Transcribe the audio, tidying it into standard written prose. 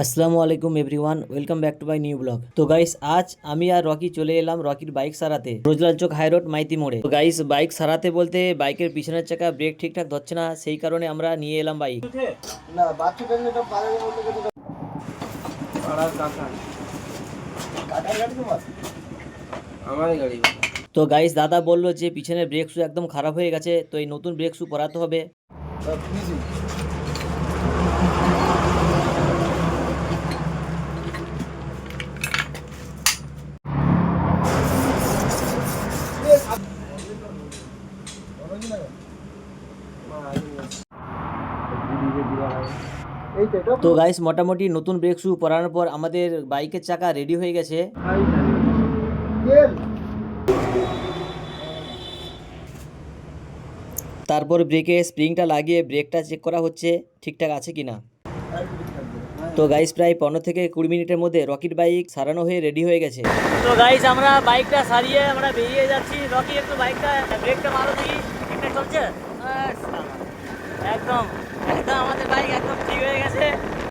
আসসালামু আলাইকুম everyone, welcome back to my new blog. তো গাইস, আজ আমি আর রকি চলে এলাম রকির বাইক সারাতে রোজলাল চক হাই রোড মাইতি মোড়ে। তো গাইস, বাইক সারাতে বলতে বাইকের পিছনের চাকা ব্রেক ঠিকঠাক ধরছে না, সেই কারণে আমরা নিয়ে এলাম বাইক। না বাচ্চাটা যেটা পারে না বলতে গেলে পাড়ার কাকার গাড়ি তোমার আমারই গাড়ি। তো গাইস, দাদা বললো যে পিছনের ব্রেক শু একদম খারাপ হয়ে গেছে, তো এই নতুন ব্রেক শু পরাতে হবে। তো গাইস, মোটামুটি নতুন ব্রেক শু পরানোর পর আমাদের বাইকের চাকা রেডি হয়ে গেছে। তারপর ব্রেকে স্প্রিংটা লাগিয়ে ব্রেকটা চেক করা হচ্ছে ঠিকঠাক আছে কিনা। তো গাইস, প্রায় 15 থেকে 20 মিনিটের মধ্যে রকির বাইক সারানো হয়ে রেডি হয়ে গেছে। তো গাইস, আমরা বাইকটা সারিয়ে আমরা বেরিয়ে যাচ্ছি। রকি একটু বাইকটা ব্রেকটা মারো দেখি, ঠিকঠাক চলছে? একদম